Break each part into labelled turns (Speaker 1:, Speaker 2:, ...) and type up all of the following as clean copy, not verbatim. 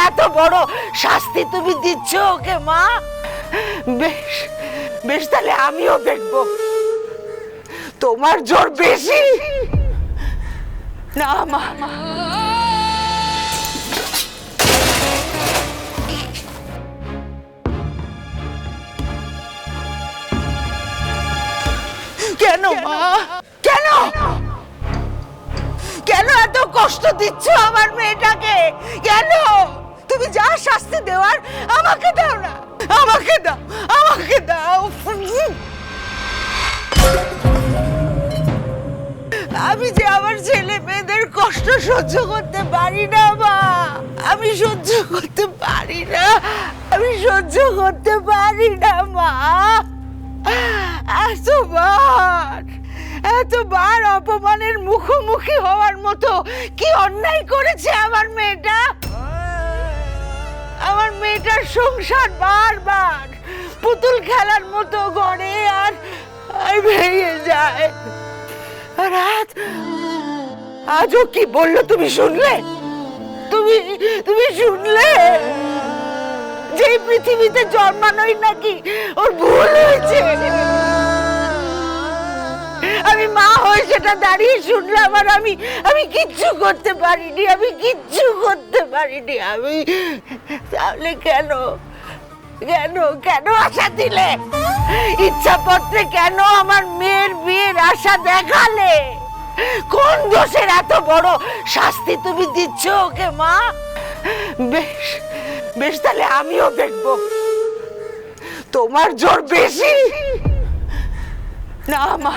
Speaker 1: এত বড় শাস্তি তুমি দিচ্ছ ওকে মা? বেশ বেশ, তাহলে আমিও দেখব। তোমার জোর বেশি না মা। কেন মা? কেন কেন এত কষ্ট দিচ্ছ আমার মেয়েটাকে? কেন? তুমি যা শাস্তি দেওয়ার আমাকে দাও না, আমাকে দাও, আমাকে দাও। আমি যে আমার ছেলে মেয়েদের কষ্ট সহ্য করতে পারি না মা, আমি সহ্য করতে পারি না, আমি সহ্য করতে পারি না মা। এতবার অপমানের মুখোমুখি হওয়ার মতো কি অন্যায় করেছে আমার মেয়েটা? আমার মেয়েটার সংসার বারবার পুতুল খেলার মতো গড়ে আর ভেঙে যায়। আর আজও কি বললো তুমি শুনলে? তুমি শুনলে যে পৃথিবীতে জন্মানোই নাকি ওর ভুল হয়েছে? আমি মা হয়ে সেটা দাঁড়িয়ে শুনলাম আর আমি কিচ্ছু করতে পারিনি, আমি কিচ্ছু করতে পারিনি। আমি তাহলে কেন কেন কেন আশা দিলে? ইচ্ছাপত্রে কেন আমার মেয়ের বিয়ের আশা দেখালে? কোন দোষের এত বড় শাস্তি তুমি দিচ্ছ ওকে মা? বেশ বেশ, তাহলে আমিও দেখব। তোমার জোর বেশি না মা,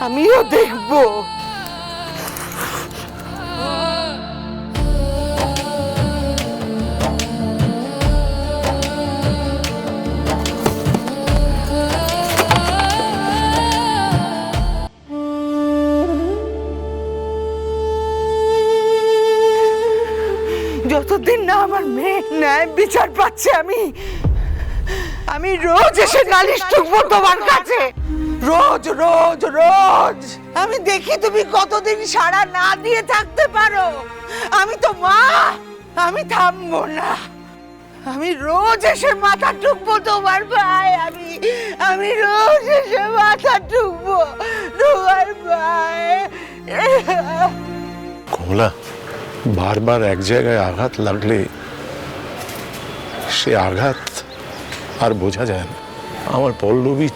Speaker 1: আমিও দেখব। যতদিন না আমার মেয়ে ন্যায় বিচার পাচ্ছে আমি রোজ এসে নালিশ ঠুকবো তোমার কাছে, রোজ রোজ রোজ। আমি দেখি তুমি কতদিন সাড়া না দিয়ে থাকতে পারো। আমি তো মা, আমি থামবো না। আমি রোজ এসে মাথা ঠুকবো তোমার ভাই, আমি রোজ এসে মাথা ঠুকবো তোমার ভাই।
Speaker 2: কমলা, বারবার এক জায়গায় আঘাত লাগলে সে আঘাত আর বোঝা যায় না। আমার পল্লবী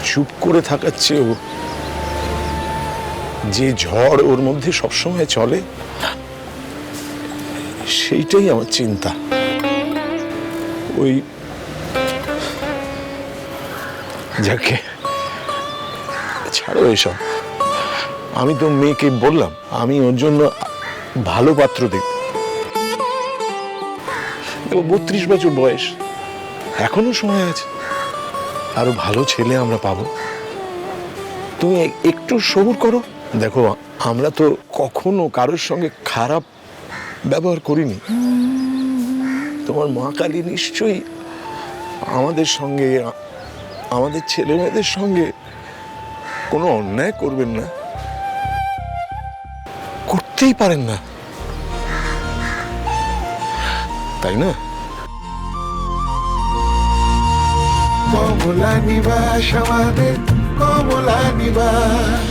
Speaker 2: চুপ করে থাকার চেয়েও যে ঝড় ওর মধ্যে সবসময় চলে সেইটাই আমার চিন্তা। ওই যাকে ছাড়ো এসব। আমি তো মেয়েকে বললাম আমি ওর জন্য ভালো পাত্র দেখব। 32 বছর বয়স, এখনো সময় আছে, আরো ভালো ছেলে আমরা পাবো। তুমি একটু সবুর করো। দেখো, আমরা তো কখনো কারোর সঙ্গে খারাপ ব্যবহার করিনি। তোমার মা কালী নিশ্চয়ই আমাদের সঙ্গে, আমাদের ছেলে মেয়েদের সঙ্গে কোনো অন্যায় করবেন না, করতেই পারেন না, তাই না?
Speaker 3: কমলা নিবাস, আমাদের কমলা নিবাস।